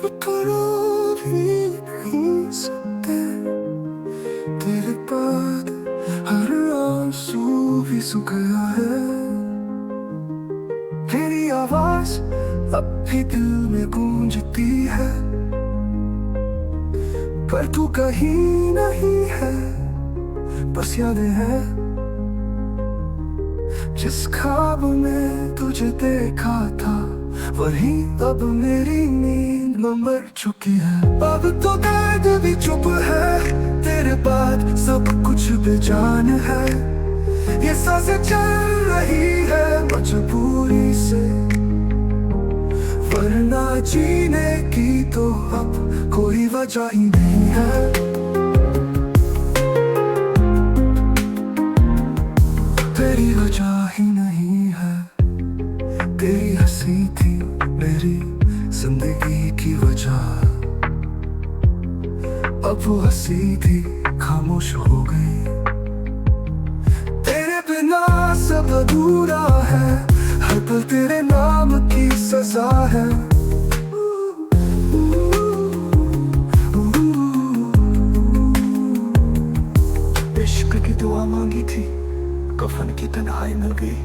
करो भी नहीं सकते, तेरे बाद हर आंसू भी सूख गया है। तेरी आवाज अब भी दिल में गूंजती है, पर तू कहीं नहीं है, बस यादें हैं। जिस ख्वाब में तुझे देखा था, वही अब मेरी नींद में मर चुकी है। अब तो दर्द भी चुप है, तेरे बाद सब कुछ बेजान है। ये सांसें चल रही है मजबूरी से, वरना जीने की तो अब कोई वजह ही नहीं है। तेरी वजह ही नहीं है, तेरी हंसी थी मेरी जिंदगी की वजह। अब वो हंसी भी खामोश हो गई, तेरे बिना सब अधूरा है। हर पल तेरे नाम की सजा है। इश्क की दुआ मांगी थी, कफन की तन्हाई मिल गई।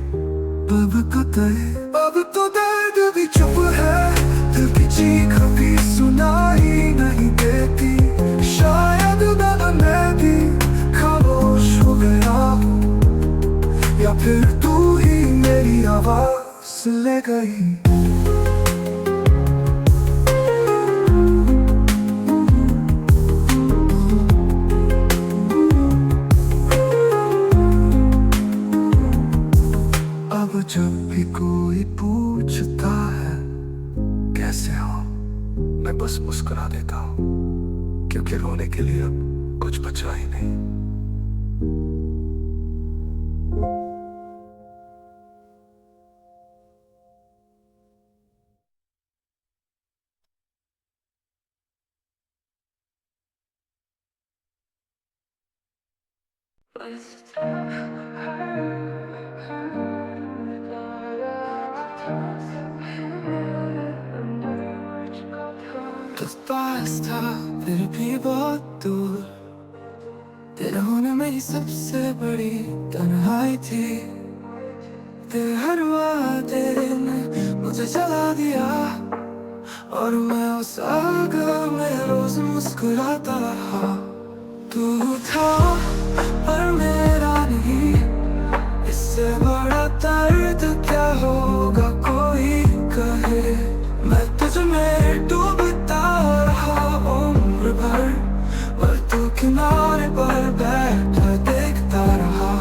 अब तो दर्द भी चुप है, दिल की चीख भी सुनाई नहीं देती। शायद मैं भी खामोश हो गया हूँ, या फिर तू ही मेरी आवाज ले गई। अब जब भी कोई पूछता है कैसे हो, मैं बस मुस्कुरा देता हूँ, क्योंकि रोने के लिए अब कुछ बचा ही नहीं। तो पास था फिर भी बहुत दूर, तेरे होने में ही सबसे बड़ी तन्हाई थी। तेरे हर वादे ने मुझे जला दिया, और मैं उस आग में रोज मुस्कुराता रहा। तू था पर मेरा नहीं, इससे बड़ा दर्द क्या होगा कोई कहे। मैं तुझ में डूबता रहा उम्र भर, और तू किनारे पर बैठा देखता रहा।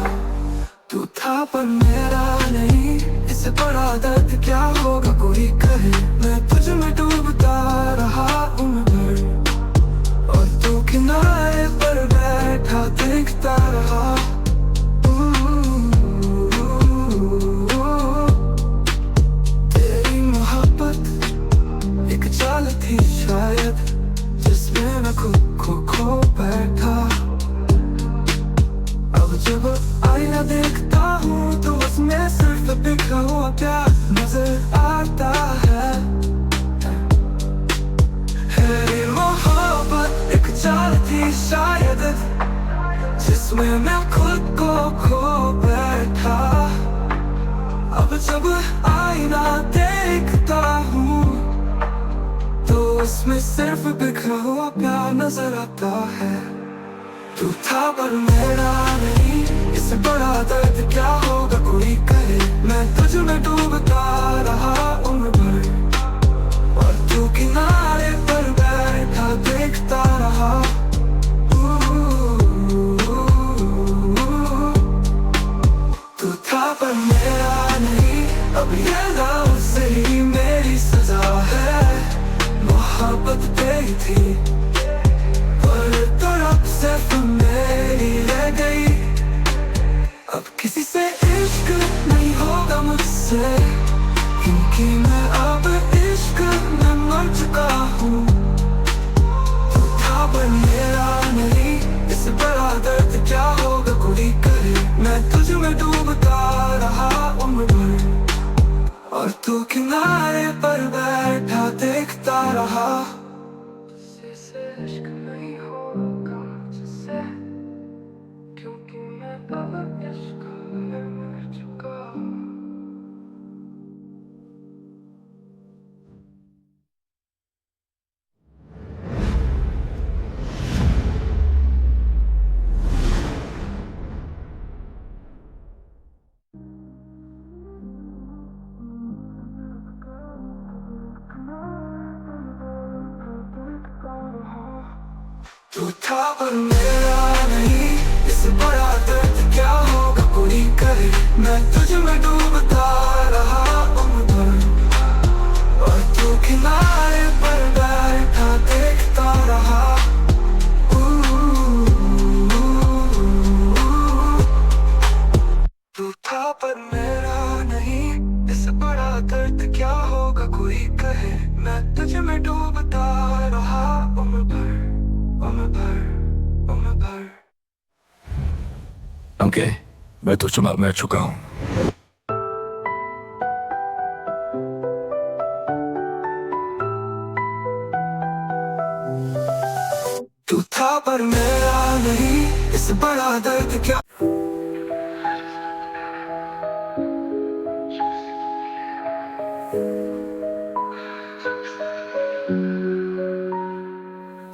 तू था पर मेरा नहीं, इससे बड़ा दर्द क्या होगा कोई कहे। मैं तुझ में डूबता रहा उम्र भर, और तू किनारे पर बैठा देखता रहा। तेरी मोहब्बत एक चाल थी शायद, जिसमें मैं खुद को खो बैठा। अब जब आईना देखता हूँ तो उसमें सिर्फ बिखरा हुआ प्यार नजर आता है। तेरी मोहब्बत एक चाल थी शायद, जिसमें मैं खुद को खो बैठा। अब जब आईना देखता हूँ तो उसमें सिर्फ बिखरा हुआ प्यार नजर आता है। तू था पर मेरा नहीं, इससे बड़ा दर्द क्या होगा कोई कहे। मैं तुझ में डूबता रहा उम्र भर, और तू किनारे पर बैठा देखता रहा। तू था पर मेरा नहीं, अब ये नाम से ही मेरी सजा है। मोहब्बत तेरी थी, पर तरफ सिर्फ मेरी रह गई। अब किसी से इश्क नहीं होगा मुझसे, क्योंकि मैं अब इश्क में मर चुका हूँ। तू था पर मेरा नहीं, इससे बड़ा दर्द क्या होगा कोई करे। मैं तुझ में डूबता रहा उम्र भर, और तू किनारे पर बैठा देखता रहा। तू था पर मेरा नहीं, इससे बड़ा दर्द क्या होगा कोई करे। मैं तुझ में डूबता रहा उम्र भर, और तू किनारे पर बैठा देखता रहा। तू था पर मेरा नहीं, इससे बड़ा दर्द क्या होगा कोई कहे। मैं तुझ में डूबता रहा उम्र भर, उम्र भर, उम्र भर। Okay, मैं तो मर चुका हूँ। तू था पर मेरा नहीं, इससे बड़ा दर्द क्या।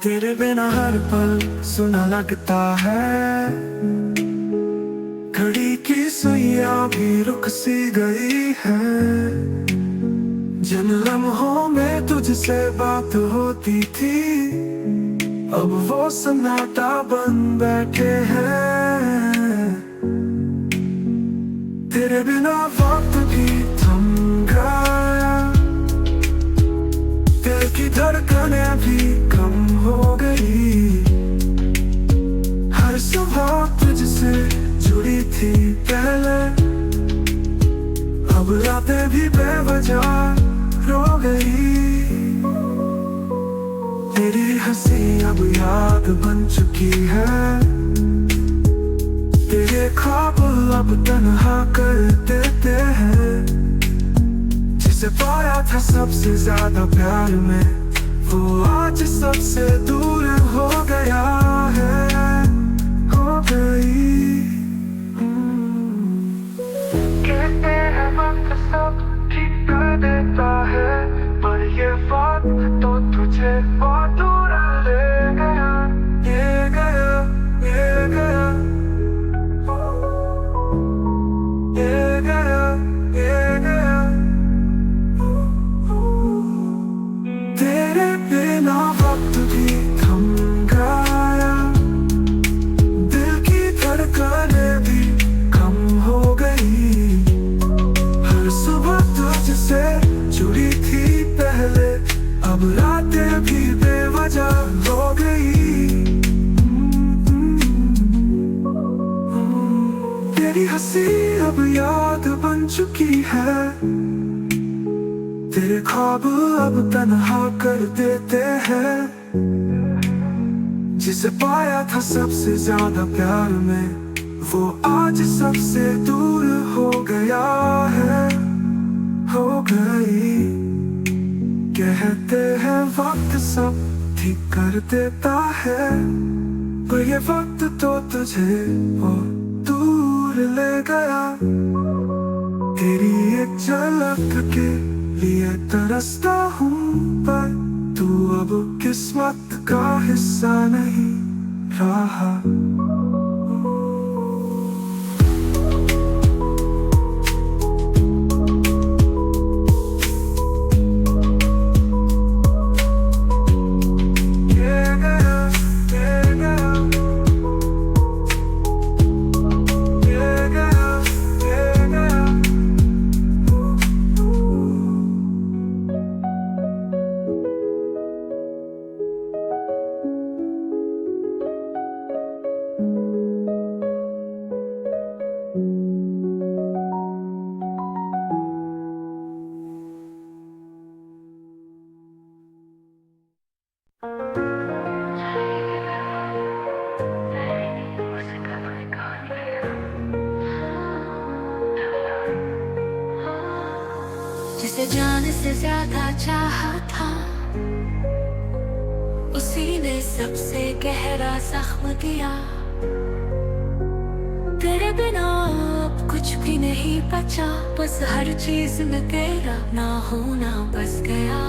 तेरे बिना हर पल सुना लगता है, घड़ी की सुइयां भी रुक सी गई है। जिन लम्हों में तुझसे बात होती थी, अब वो सन्नाटा बन बैठे हैं। तेरे बिना वक्त भी थम गया, दिल की धड़कनें भी कम हो गई। हर सुबह तुझसे जुड़ी थी पहले, अब रातें भी बेवजह रो गई। तेरी हंसी अब याद बन चुकी है, तेरे ख्वाब अब तन्हा कर देते हैं। जिसे पाया था सबसे ज्यादा प्यार में, वो आज सबसे दूर हो गया है, हो गई। कहते हैं वक्त सब ठीक कर देता है, पर ये वक्त तो तुझे बहुत दूर ले गया, ये गया, ये गया, ये गया, ये गया। तेरे बिना वक्त भी थम गया, दिल की धड़कनें भी कम हो गई। हर सुबह तुझसे जुड़ी थी पहले, अब रातें भी बेवजह हो गई। तेरी हंसी अब याद बन चुकी है, तेरे ख्वाब अब तन्हा कर देते हैं। जिसे पाया था सबसे ज्यादा प्यार में, वो आज सबसे दूर हो गया है, हो गई। कहते हैं वक्त सब ठीक कर देता है, पर ये वक्त तो तुझे बहुत दूर ले गया। तेरी एक झलक के लिए तरसता हूँ, पर तू अब किस्मत का हिस्सा नहीं रहा। जिसे जान से ज्यादा चाहा था, उसी ने सबसे गहरा जख्म दिया। तेरे बिना अब कुछ भी नहीं बचा, बस हर चीज में तेरा ना होना बस गया।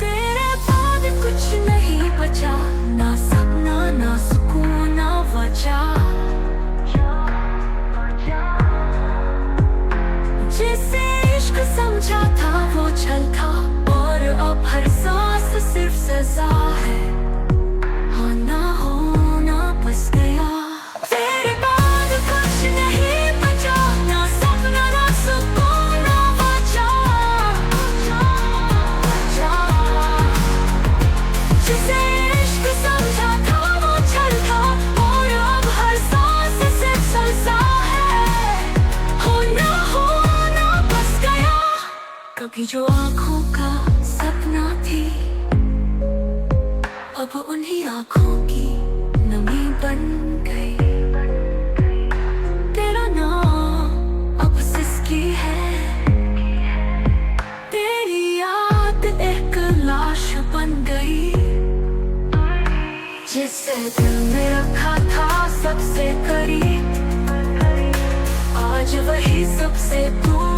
तेरे बाद कुछ नहीं बचा, ना सपना ना सुकून ना वजह। जिसे इश्क समझा था वो छल था, और अब हर सांस सिर्फ कभी जो आंखों का सपना थी, अब उन्हीं आंखों की नमी बन गई। तेरा नाम अब सिसकी है, तेरी याद एक लाश बन गई। जिसे दिल में रखा था सबसे करीब, आज वही सबसे दूर